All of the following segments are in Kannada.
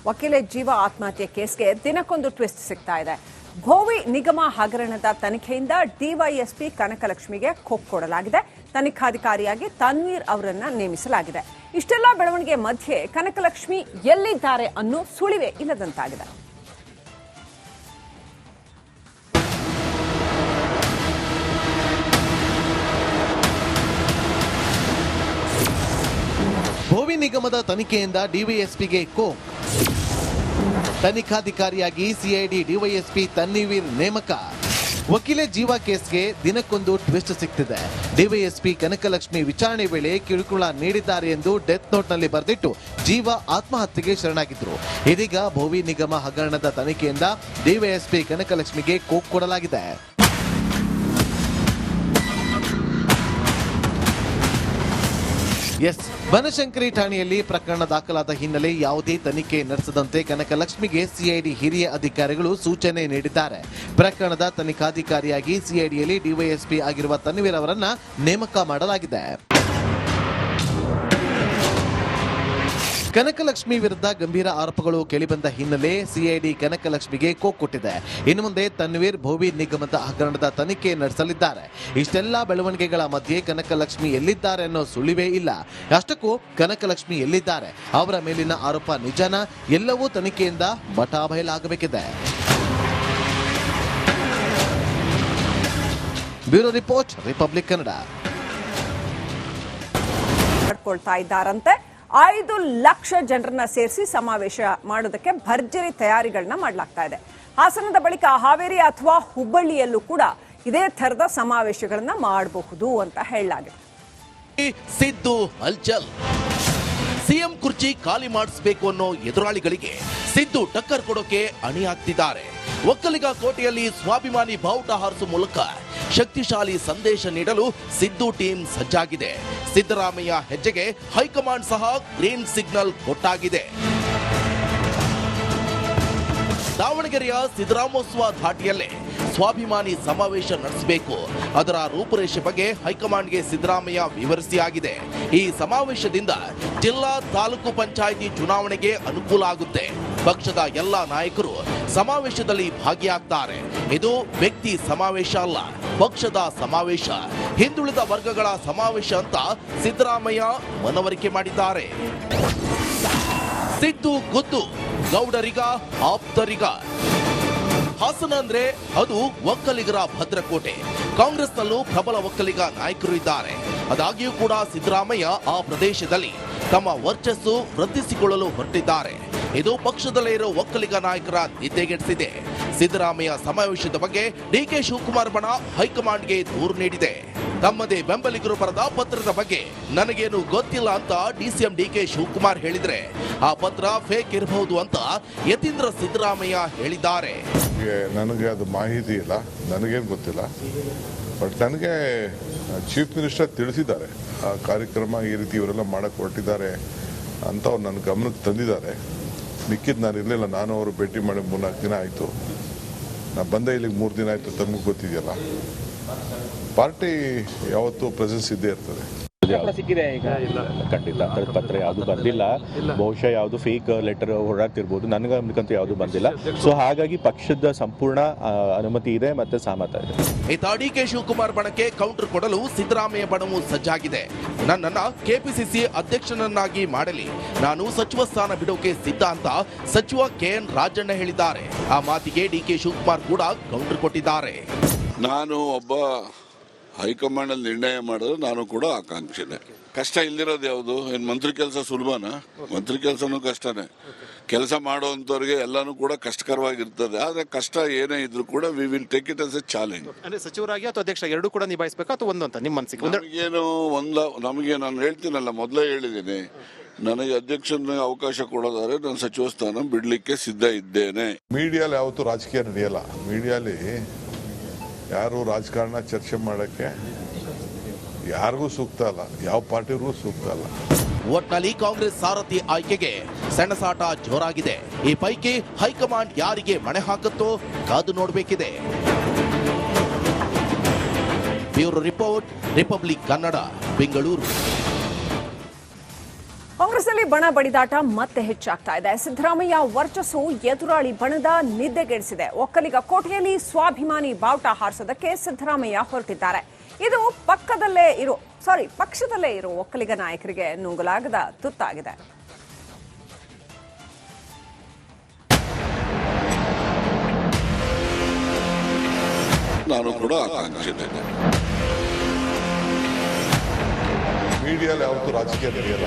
ವಕೀಲೆ ಜೀವ ಆತ್ಮಹತ್ಯೆ ಕೇಸ್ಗೆ ದಿನಕ್ಕೊಂದು ಟ್ವಿಸ್ಟ್ ಸಿಗ್ತಾ ಇದೆ. ಭೋವಿ ನಿಗಮ ಹಗರಣದ ತನಿಖೆಯಿಂದ ಡಿವೈಎಸ್ಪಿ ಕನಕಲಕ್ಷ್ಮಿಗೆ ಕೊಕ್ ಕೊಡಲಾಗಿದೆ. ತನಿಖಾಧಿಕಾರಿಯಾಗಿ ತನ್ವೀರ್ ಅವರನ್ನ ನೇಮಿಸಲಾಗಿದೆ. ಇಷ್ಟೆಲ್ಲ ಬೆಳವಣಿಗೆ ಮಧ್ಯೆ ಕನಕಲಕ್ಷ್ಮಿ ಎಲ್ಲಿದ್ದಾರೆ ಅನ್ನೋ ಸುಳಿವೆ ಇಲ್ಲದಂತಾಗಿದೆ. ಭೋವಿ ನಿಗಮದ ತನಿಖೆಯಿಂದ ಡಿವೈಎಸ್ಪಿಗೆ ಕೋಕ್. ತನಿಖಾಧಿಕಾರಿಯಾಗಿ ಸಿಐಡಿ ಡಿವೈಎಸ್ಪಿ ತನ್ವೀರ್ ನೇಮಕ. ವಕೀಲೆ ಜೀವ ಕೇಸ್ಗೆ ದಿನಕ್ಕೊಂದು ಟ್ವಿಸ್ಟ್ ಸಿಗ್ತಿದೆ. ಡಿವೈಎಸ್ಪಿ ಕನಕಲಕ್ಷ್ಮಿ ವಿಚಾರಣೆ ವೇಳೆ ಕಿರುಕುಳ ನೀಡಿದ್ದಾರೆ ಎಂದು ಡೆತ್ ನೋಟ್ನಲ್ಲಿ ಬರೆದಿಟ್ಟು ಜೀವ ಆತ್ಮಹತ್ಯೆಗೆ ಶರಣಾಗಿದ್ರು. ಇದೀಗ ಭೋವಿ ನಿಗಮ ಹಗರಣದ ತನಿಖೆಯಿಂದ ಡಿವೈಎಸ್ಪಿ ಕನಕಲಕ್ಷ್ಮಿಗೆ ಕೋಕ್ ಕೊಡಲಾಗಿದೆ. ಬನಶಂಕರಿ ಠಾಣೆಯಲ್ಲಿ ಪ್ರಕರಣ ದಾಖಲಾದ ಹಿನ್ನೆಲೆ ಯಾವುದೇ ತನಿಖೆ ನಡೆಸದಂತೆ ಕನಕಲಕ್ಷ್ಮಿಗೆ ಸಿಐಡಿ ಹಿರಿಯ ಅಧಿಕಾರಿಗಳು ಸೂಚನೆ ನೀಡಿದ್ದಾರೆ. ಪ್ರಕರಣದ ತನಿಖಾಧಿಕಾರಿಯಾಗಿ ಸಿಐಡಿಯಲ್ಲಿ ಡಿವೈಎಸ್ಪಿ ಆಗಿರುವ ತನ್ವೀರ್ ಅವರನ್ನ ನೇಮಕ ಮಾಡಲಾಗಿದೆ. ಕನಕಲಕ್ಷ್ಮಿ ವಿರುದ್ಧ ಗಂಭೀರ ಆರೋಪಗಳು ಕೇಳಿಬಂದ ಹಿನ್ನೆಲೆ ಸಿಐಡಿ ಕನಕಲಕ್ಷ್ಮಿಗೆ ಕೋಕ್ ಕೊಟ್ಟಿದೆ. ಇನ್ನು ಮುಂದೆ ತನ್ವೀರ್ ಭೋವಿ ನಿಗಮದ ಹಗರಣದ ತನಿಖೆ ನಡೆಸಲಿದ್ದಾರೆ. ಇಷ್ಟೆಲ್ಲ ಬೆಳವಣಿಗೆಗಳ ಮಧ್ಯೆ ಕನಕಲಕ್ಷ್ಮಿ ಎಲ್ಲಿದ್ದಾರೆ ಅನ್ನೋ ಸುಳಿವೇ ಇಲ್ಲ. ಅಷ್ಟಕ್ಕೂ ಕನಕಲಕ್ಷ್ಮಿ ಎಲ್ಲಿದ್ದಾರೆ, ಅವರ ಮೇಲಿನ ಆರೋಪ ನಿಜನ, ಎಲ್ಲವೂ ತನಿಖೆಯಿಂದ ಬಟಾಬಯಲಾಗಬೇಕಿದೆ. Bureau report, republic Kannada. ಇದ್ದಾರಂತೆ 5 ಲಕ್ಷ ಜನರನ್ನ ಸೇರಿಸಿ ಸಮಾವೇಶ ಮಾಡೋದಕ್ಕೆ ಭರ್ಜರಿ ತಯಾರಿಗಳನ್ನ ಮಾಡಲಾಗ್ತಾ ಇದೆ. ಹಾಸನದ ಬಳಿಕ ಹಾವೇರಿ ಅಥವಾ ಹುಬ್ಬಳ್ಳಿಯಲ್ಲೂ ಕೂಡ ಇದೇ ತರದ ಸಮಾವೇಶಗಳನ್ನ ಮಾಡಬಹುದು ಅಂತ ಹೇಳಲಾಗಿದೆ. ಸಿದ್ದು ಹಲ್ಚಲ್. ಸಿಎಂ ಕುರ್ಚಿ ಖಾಲಿ ಮಾಡಿಸಬೇಕು ಅನ್ನೋ ಎದುರಾಳಿಗಳಿಗೆ ಸಿದ್ದು ಟಕ್ಕರ್ ಕೊಡೋಕೆ ಅಣಿಯಾಗ್ತಿದ್ದಾರೆ. ಒಕ್ಕಲಿಗ ಕೋಟೆಯಲ್ಲಿ ಸ್ವಾಭಿಮಾನಿ ಬಾವುಟ ಹಾರಿಸುವ ಮೂಲಕ ಶಕ್ತಿಶಾಲಿ ಸಂದೇಶ ನೀಡಲು ಸಿದ್ದು ಟೀಮ್ ಸಜ್ಜಾಗಿದೆ. ಸಿದ್ದರಾಮಯ್ಯ ಹೆಜ್ಜೆಗೆ ಹೈಕಮಾಂಡ್ ಸಹ ಗ್ರೀನ್ ಸಿಗ್ನಲ್ ಕೊಟ್ಟಾಗಿದೆ. ದಾವಣಗೆರೆಯ ಸಿದ್ದರಾಮೋತ್ಸವ ಘಾಟಿಯಲ್ಲೇ ಸ್ವಾಭಿಮಾನಿ ಸಮಾವೇಶ ನಡೆಸಬೇಕು. ಅದರ ರೂಪುರೇಷೆ ಬಗ್ಗೆ ಹೈಕಮಾಂಡ್ಗೆ ಸಿದ್ದರಾಮಯ್ಯ ವಿವರಿಸಿಯಾಗಿದೆ. ಈ ಸಮಾವೇಶದಿಂದ ಜಿಲ್ಲಾ ತಾಲೂಕು ಪಂಚಾಯಿತಿ ಚುನಾವಣೆಗೆ ಅನುಕೂಲ ಆಗುತ್ತೆ. ಪಕ್ಷದ ಎಲ್ಲ ನಾಯಕರು ಸಮಾವೇಶದಲ್ಲಿ ಭಾಗಿಯಾಗ್ತಾರೆ. ಇದು ವ್ಯಕ್ತಿ ಸಮಾವೇಶ ಅಲ್ಲ, ಪಕ್ಷದ ಸಮಾವೇಶ, ಹಿಂದುಳಿದ ವರ್ಗಗಳ ಸಮಾವೇಶ ಅಂತ ಸಿದ್ದರಾಮಯ್ಯ ಮನವರಿಕೆ ಮಾಡಿದ್ದಾರೆ. ಸಿದ್ದು ಖುದ್ದು ಗೌಡರಿಗ ಆಪ್ತರಿಗ. ಹಾಸನ ಅಂದ್ರೆ ಅದು ಒಕ್ಕಲಿಗರ ಭದ್ರಕೋಟೆ. ಕಾಂಗ್ರೆಸ್ನಲ್ಲೂ ಪ್ರಬಲ ಒಕ್ಕಲಿಗ ನಾಯಕರು ಇದ್ದಾರೆ. ಆದಾಗ್ಯೂ ಕೂಡ ಸಿದ್ದರಾಮಯ್ಯ ಆ ಪ್ರದೇಶದಲ್ಲಿ ತಮ್ಮ ವರ್ಚಸ್ಸು ವೃದ್ಧಿಸಿಕೊಳ್ಳಲು ಹೊರಟಿದ್ದಾರೆ. ಇದು ಪಕ್ಷದಲ್ಲೇ ಇರೋ ಒಕ್ಕಲಿಗ ನಾಯಕರ ನಿದ್ದೆಗೆಡಿಸಿದೆ. ಸಿದ್ದರಾಮಯ್ಯ ಸಮಾವೇಶದ ಬಗ್ಗೆ ಡಿಕೆ ಶಿವಕುಮಾರ್ ಬಣ ಹೈಕಮಾಂಡ್ಗೆ ದೂರು ನೀಡಿದೆ. ತಮ್ಮದೇ ಬೆಂಬಲಿಗರು ಬರೆದ ಪತ್ರದ ಬಗ್ಗೆ ನನಗೇನು ಗೊತ್ತಿಲ್ಲ ಅಂತ ಡಿಸಿಎಂ ಡಿಕೆ ಶಿವಕುಮಾರ್ ಹೇಳಿದ್ರೆ ಆ ಪತ್ರ ಫೇಕ್ ಇರಬಹುದು ಅಂತ ಯತೀಂದ್ರ ಸಿದ್ದರಾಮಯ್ಯ ಹೇಳಿದ್ದಾರೆ. ನನಗೆ ಅದು ಮಾಹಿತಿ ಇಲ್ಲ, ನನಗೇನು ಗೊತ್ತಿಲ್ಲ. ಬಟ್ ನನಗೆ ಚೀಫ್ ಮಿನಿಸ್ಟರ್ ತಿಳಿಸಿದ್ದಾರೆ ಆ ಕಾರ್ಯಕ್ರಮ ಈ ರೀತಿ ಇವರೆಲ್ಲ ಮಾಡಕ್ಕೆ ಹೊರಟಿದ್ದಾರೆ ಅಂತ ಅವ್ರು ನನ್ನ ಗಮನಕ್ಕೆ ತಂದಿದ್ದಾರೆ. ಮಿಕ್ಕಿದ್ದು ನಾನು ಇರಲಿಲ್ಲ. ನಾನು ಅವರು ಭೇಟಿ ಮಾಡಿ 3-4 ದಿನ ಆಯಿತು. ನಾನು ಬಂದೆ ಇಲ್ಲಿಗೆ 3 ದಿನ ಆಯಿತು. ತಮಗೆ ಗೊತ್ತಿದೆಯಲ್ಲ, ಪಾರ್ಟಿ ಯಾವತ್ತೂ ಪ್ರೆಸೆನ್ಸ್ ಇದ್ದೇ ಇರ್ತದೆ. ಖಂಡಿತ ಪತ್ರ ಯಾವುದು ಬಂದಿಲ್ಲ. ಬಹುಶಃ ಯಾವುದು ಫೇಕ್ ಲೆಟರ್ ಹೊರಡ್ತಿರ್ಬೋದು. ನನಗಂತೂ ಯಾವುದು ಬಂದಿಲ್ಲ. ಸೊ ಹಾಗಾಗಿ ಪಕ್ಷದ ಸಂಪೂರ್ಣ ಅನುಮತಿ ಇದೆ ಮತ್ತೆ ಸಹಮತ ಇದೆ. ಇತ್ತ ಡಿಕೆ ಶಿವಕುಮಾರ್ ಬಣಕ್ಕೆ ಕೌಂಟರ್ ಕೊಡಲು ಸಿದ್ದರಾಮಯ್ಯ ಬಣವು ಸಜ್ಜಾಗಿದೆ. ನನ್ನನ್ನ ಕೆಪಿಸಿಸಿ ಅಧ್ಯಕ್ಷನನ್ನಾಗಿ ಮಾಡಲಿ, ನಾನು ಸಚಿವ ಸ್ಥಾನ ಬಿಡೋಕೆ ಸಿದ್ಧ ಅಂತ ಸಚಿವ ಕೆಎನ್ ರಾಜಣ್ಣ ಹೇಳಿದ್ದಾರೆ. ಆ ಮಾತಿಗೆ ಡಿಕೆ ಶಿವಕುಮಾರ್ ಕೂಡ ಕೌಂಟರ್ ಕೊಟ್ಟಿದ್ದಾರೆ. ನಾನು ಒಬ್ಬ ಹೈಕಮಾಂಡ್ ಅಲ್ಲಿ ನಿರ್ಣಯ ಮಾಡಿದ್ರೆ ನಾನು ಕೂಡ ಆಕಾಂಕ್ಷಿನೇ. ಕಷ್ಟ ಇಲ್ದಿರೋದು ಯಾವುದು? ಏನು ಮಂತ್ರಿ ಕೆಲಸ ಸುಲಭನಾ? ಮಂತ್ರಿ ಕೆಲಸನೂ ಕಷ್ಟನೇ. ಕೆಲಸ ಮಾಡುವಂತವ್ರಿಗೆ ಎಲ್ಲಾನು ಕೂಡ ಕಷ್ಟಕರವಾಗಿರ್ತದೆ. ಆದ್ರೆ ಕಷ್ಟ ಏನೇ ಇದ್ರು ಕೂಡ we will take it as A challenge. ಅಂದ್ರೆ ಸಚಿವರಾಗಿ ಅಥವಾ ಅಧ್ಯಕ್ಷ ಎರಡೂ ಕೂಡ ನಿಭಾಯಿಸಬೇಕು ಅಥವಾ ಒಂದು ಅಂತ ನಿಮ್ಮ ಮನಸ್ಸಿಗೆ? ನಮಗೆ ನಾನು ಹೇಳ್ತೀನಲ್ಲ, ಮೊದಲೇ ಹೇಳಿದ್ದೀನಿ, ನನಗೆ ಅಧ್ಯಕ್ಷನ ಅವಕಾಶ ಕೊಡೋದಾದ್ರೆ ನಾನು ಸಚಿವ ಸ್ಥಾನ ಬಿಡ್ಲಿಕ್ಕೆ ಸಿದ್ಧ ಇದ್ದೇನೆ. ಮೀಡಿಯಾಲಿ ಯಾವತ್ತೂ ರಾಜಕೀಯ ನಡೆಯಲ್ಲ. ಮೀಡಿಯಾಲಿ ಯಾರು ರಾಜಕಾರಣ ಚರ್ಚೆ ಮಾಡೋಕ್ಕೆ ಯಾರಿಗೂ ಸೂಕ್ತ ಅಲ್ಲ, ಯಾವ ಪಾರ್ಟಿಗೂ ಸೂಕ್ತ ಅಲ್ಲ. ಒಟ್ನಲ್ಲಿ ಕಾಂಗ್ರೆಸ್ ಸಾರಥಿ ಆಯ್ಕೆಗೆ ಸೆಣಸಾಟ ಜೋರಾಗಿದೆ. ಈ ಪೈಕಿ ಹೈಕಮಾಂಡ್ ಯಾರಿಗೆ ಮಣೆ ಹಾಕುತ್ತೋ ಕಾದು ನೋಡಬೇಕಿದೆ. Bureau report, republic Kannada, Bengaluru. ಕಾಂಗ್ರೆಸ್ನಲ್ಲಿ ಬಣ ಬಡಿದಾಟ ಮತ್ತೆ ಹೆಚ್ಚಾಗ್ತಾ ಇದೆ. ಸಿದ್ದರಾಮಯ್ಯ ವರ್ಚಸ್ಸು ಎದುರಾಳಿ ಬಣದ ನಿದ್ದೆಗೆಡಿಸಿದೆ. ಒಕ್ಕಲಿಗ ಕೋಟೆಯಲ್ಲಿ ಸ್ವಾಭಿಮಾನಿ ಬಾವುಟ ಹಾರಿಸೋದಕ್ಕೆ ಸಿದ್ದರಾಮಯ್ಯ ಹೊರಟಿದ್ದಾರೆ. ಇದು ಪಕ್ಷದಲ್ಲೇ ಇರೋ ಒಕ್ಕಲಿಗ ನಾಯಕರಿಗೆ ನುಂಗಲಾಗದ ತುತ್ತಾಗಿದೆ. ನಾನು ಕೂಡ ಆಕಾಂಕ್ಷಿಸಿದ್ದೆ. ಮೀಡಿಯಲ್ಲಿ ಯಾವತ್ತೂ ರಾಜಕೀಯ ನಡೆಯಲ್ಲ.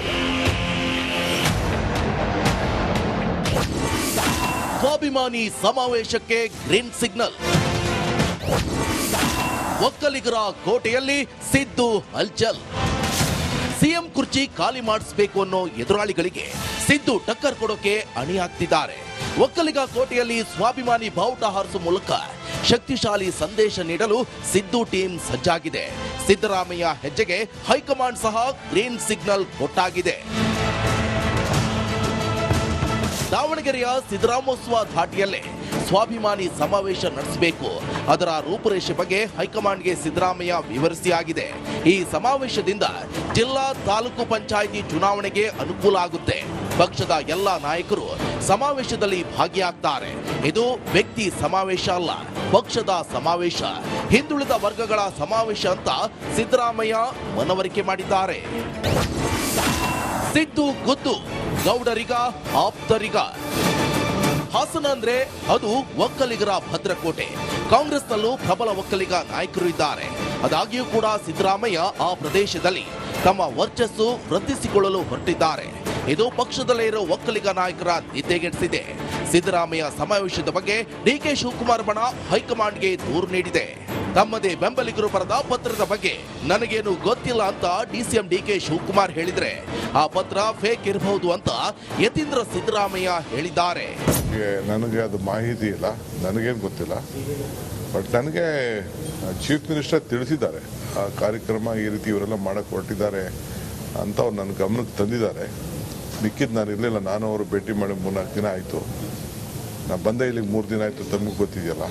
ಸ್ವಾಭಿಮಾನಿ ಸಮಾವೇಶಕ್ಕೆ ಗ್ರೀನ್ ಸಿಗ್ನಲ್. ಒಕ್ಕಲಿಗರ ಕೋಟೆಯಲ್ಲಿ ಸಿದ್ದು ಹಲ್ಚಲ್. ಸಿಎಂ ಕುರ್ಚಿ ಖಾಲಿ ಮಾಡಿಸಬೇಕು ಅನ್ನೋ ಎದುರಾಳಿಗಳಿಗೆ ಸಿದ್ದು ಟಕ್ಕರ್ ಕೊಡೋಕೆ ಅಣಿಯಾಗ್ತಿದ್ದಾರೆ. ಒಕ್ಕಲಿಗ ಕೋಟೆಯಲ್ಲಿ ಸ್ವಾಭಿಮಾನಿ ಬಾವುಟ ಹಾರಿಸುವ ಮೂಲಕ ಶಕ್ತಿಶಾಲಿ ಸಂದೇಶ ನೀಡಲು ಸಿದ್ದು ಟೀಮ್ ಸಜ್ಜಾಗಿದೆ. ಸಿದ್ದರಾಮಯ್ಯ ಹೆಜ್ಜೆಗೆ ಹೈಕಮಾಂಡ್ ಸಹ ಗ್ರೀನ್ ಸಿಗ್ನಲ್ ಕೊಟ್ಟಾಗಿದೆ. ದಾವಣಗೆರೆಯ ಸಿದ್ದರಾಮೋತ್ಸವ ಘಾಟಿಯಲ್ಲೇ ಸ್ವಾಭಿಮಾನಿ ಸಮಾವೇಶ ನಡೆಸಬೇಕು. ಅದರ ರೂಪುರೇಷೆ ಬಗ್ಗೆ ಹೈಕಮಾಂಡ್ಗೆ ಸಿದ್ದರಾಮಯ್ಯ ವಿವರಿಸಿಯಾಗಿದೆ. ಈ ಸಮಾವೇಶದಿಂದ ಜಿಲ್ಲಾ ತಾಲೂಕು ಪಂಚಾಯಿತಿ ಚುನಾವಣೆಗೆ ಅನುಕೂಲ ಆಗುತ್ತೆ. ಪಕ್ಷದ ಎಲ್ಲ ನಾಯಕರು ಸಮಾವೇಶದಲ್ಲಿ ಭಾಗಿಯಾಗ್ತಾರೆ. ಇದು ವ್ಯಕ್ತಿ ಸಮಾವೇಶ ಅಲ್ಲ, ಪಕ್ಷದ ಸಮಾವೇಶ, ಹಿಂದುಳಿದ ವರ್ಗಗಳ ಸಮಾವೇಶ ಅಂತ ಸಿದ್ದರಾಮಯ್ಯ ಮನವರಿಕೆ ಮಾಡಿದ್ದಾರೆ. ಸಿದ್ದು ಗುದ್ದು ಗೌಡರಿಗ ಆಪ್ತರಿಗ. ಹಾಸನ ಅಂದ್ರೆ ಅದು ಒಕ್ಕಲಿಗರ ಭದ್ರಕೋಟೆ. ಕಾಂಗ್ರೆಸ್ನಲ್ಲೂ ಪ್ರಬಲ ಒಕ್ಕಲಿಗ ನಾಯಕರು ಇದ್ದಾರೆ. ಆದಾಗ್ಯೂ ಕೂಡ ಸಿದ್ದರಾಮಯ್ಯ ಆ ಪ್ರದೇಶದಲ್ಲಿ ತಮ್ಮ ವರ್ಚಸ್ಸು ವೃದ್ಧಿಸಿಕೊಳ್ಳಲು ಹೊರಟಿದ್ದಾರೆ. ಇದು ಪಕ್ಷದಲ್ಲೇ ಇರೋ ಒಕ್ಕಲಿಗ ನಾಯಕರ ನಿದ್ದೆಗೆಡಿಸಿದೆ. ಸಿದ್ದರಾಮಯ್ಯ ಸಮಾವೇಶದ ಬಗ್ಗೆ ಡಿಕೆ ಶಿವಕುಮಾರ್ ಬಣ ಹೈಕಮಾಂಡ್ಗೆ ದೂರು ನೀಡಿದೆ. ತಮ್ಮದೇ ಬೆಂಬಲಿಗರು ಬರೆದ ಪತ್ರದ ಬಗ್ಗೆ ನನಗೇನು ಗೊತ್ತಿಲ್ಲ ಅಂತ ಡಿಸಿಎಂ ಡಿಕೆ ಶಿವಕುಮಾರ್ ಹೇಳಿದ್ರೆ ಆ ಪತ್ರ ಫೇಕ್ ಇರಬಹುದು ಅಂತ ಯತೀಂದ್ರ ಸಿದ್ದರಾಮಯ್ಯ ಹೇಳಿದ್ದಾರೆ. ನನಗೆ ಅದು ಮಾಹಿತಿ ಇಲ್ಲ, ನನಗೇನು ಗೊತ್ತಿಲ್ಲ. ಬಟ್ ನನಗೆ ಚೀಫ್ ಮಿನಿಸ್ಟರ್ ತಿಳಿಸಿದ್ದಾರೆ ಆ ಕಾರ್ಯಕ್ರಮ ಈ ರೀತಿ ಇವರೆಲ್ಲ ಮಾಡಕ್ಕೆ ಹೊರಟಿದ್ದಾರೆ ಅಂತ ಅವ್ರು ನನ್ನ ಗಮನಕ್ಕೆ ತಂದಿದ್ದಾರೆ. ಮಿಕ್ಕಿದ್ದು ನಾನು ಇರಲಿಲ್ಲ. ನಾನು ಅವರು ಭೇಟಿ ಮಾಡಿ 3-4 ದಿನ ಆಯಿತು. ನಾನು ಬಂದೆ ಇಲ್ಲಿಗೆ 3 ದಿನ ಆಯಿತು. ತಮಗೆ ಗೊತ್ತಿದೆಯಲ್ಲ,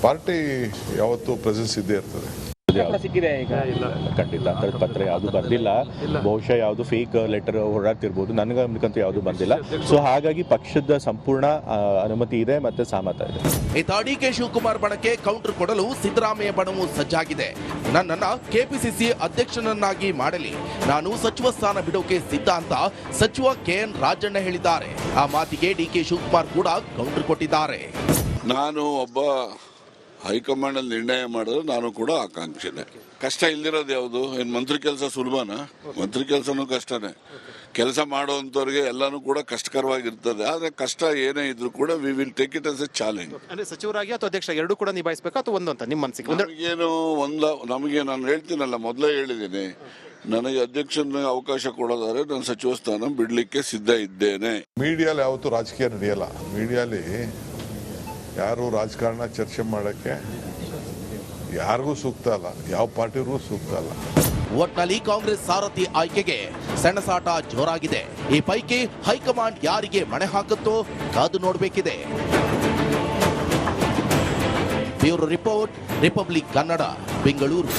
ಪಾರ್ಟಿ ಯಾವತ್ತೂ ಪ್ರೆಸೆನ್ಸ್ ಇದ್ದೇ ಇರ್ತದೆ. ಖಂಡಿತ ಅಂತರದ ಪತ್ರ ಯಾವುದು ಬಂದಿಲ್ಲ. ಬಹುಶಃ ಯಾವುದು ಫೇಕ್ ಲೆಟರ್ ಹೊರಡ್ತಿರ್ಬೋದು. ನನಗಂತೂ ಯಾವುದು ಬಂದಿಲ್ಲ. ಸೊ ಹಾಗಾಗಿ ಪಕ್ಷದ ಸಂಪೂರ್ಣ ಅನುಮತಿ ಇದೆ ಮತ್ತೆ ಸಹಮತ ಇದೆ. ಇತ್ತ ಡಿಕೆ ಶಿವಕುಮಾರ್ ಬಣಕ್ಕೆ ಕೌಂಟರ್ ಕೊಡಲು ಸಿದ್ದರಾಮಯ್ಯ ಬಣವು ಸಜ್ಜಾಗಿದೆ. ನನ್ನನ್ನ ಕೆಪಿಸಿಸಿ ಅಧ್ಯಕ್ಷನನ್ನಾಗಿ ಮಾಡಲಿ, ನಾನು ಸಚಿವ ಸ್ಥಾನ ಬಿಡೋಕೆ ಸಿದ್ಧ ಅಂತ ಸಚಿವ ಕೆಎನ್ ರಾಜಣ್ಣ ಹೇಳಿದ್ದಾರೆ. ಆ ಮಾತಿಗೆ ಡಿಕೆ ಶಿವಕುಮಾರ್ ಕೂಡ ಕೌಂಟರ್ ಕೊಟ್ಟಿದ್ದಾರೆ. ನಾನು ಒಬ್ಬ ಹೈಕಮಾಂಡ್ ಅಲ್ಲಿ ನಿರ್ಣಯ ಮಾಡಿದ್ರೆ ನಾನು ಕೂಡ ಆಕಾಂಕ್ಷಿಸಿದ್ದೆ. ಕಷ್ಟ ಇಲ್ದಿರೋದು ಯಾವುದು? ಏನು ಮಂತ್ರಿ ಕೆಲಸ ಸುಲಭನಾ? ಮಂತ್ರಿ ಕೆಲಸನೂ ಕಷ್ಟನೇ. ಕೆಲಸ ಮಾಡುವಂತವ್ರಿಗೆ ಎಲ್ಲಾನು ಕೂಡ ಕಷ್ಟಕರವಾಗಿರ್ತದೆ. ಆದ್ರೆ ಕಷ್ಟ ಏನೇ ಇದ್ರು ಕೂಡ we will take it as A challenge. ಅಂದ್ರೆ ಸಚಿವರಾಗಿ ಅಥವಾ ಅಧ್ಯಕ್ಷ ಎರಡೂ ಕೂಡ ನಿಭಾಯಿಸಬೇಕು ಅಥವಾ ಒಂದು ಅಂತ ನಿಮ್ಮ ಮನಸ್ಸಿಗೆ? ನಮಗೆ ನಾನು ಹೇಳ್ತೀನಲ್ಲ, ಮೊದಲೇ ಹೇಳಿದ್ದೀನಿ, ನನಗೆ ಅಧ್ಯಕ್ಷನ ಅವಕಾಶ ಕೊಡೋದಾದ್ರೆ ನಾನು ಸಚಿವ ಸ್ಥಾನ ಬಿಡ್ಲಿಕ್ಕೆ ಸಿದ್ಧ ಇದ್ದೇನೆ. ಮೀಡಿಯಲ್ಲಿ ಯಾವತ್ತೂ ರಾಜಕೀಯ ನಡೆಯಲ್ಲ. ಮೀಡಿಯಲ್ಲಿ ಯಾರು ರಾಜಕಾರಣ ಚರ್ಚೆ ಮಾಡೋಕ್ಕೆ ಯಾರಿಗೂ ಸೂಕ್ತ ಅಲ್ಲ, ಯಾವ ಪಾರ್ಟಿಗೂ ಸೂಕ್ತ ಅಲ್ಲ. ಒಟ್ನಲ್ಲಿ ಕಾಂಗ್ರೆಸ್ ಸಾರಥಿ ಆಯ್ಕೆಗೆ ಸೆಣಸಾಟ ಜೋರಾಗಿದೆ. ಈ ಪೈಕಿ ಹೈಕಮಾಂಡ್ ಯಾರಿಗೆ ಮಣೆ ಹಾಕುತ್ತೋ ಕಾದು ನೋಡಬೇಕಿದೆ. Bureau report, republic Kannada, Bengaluru.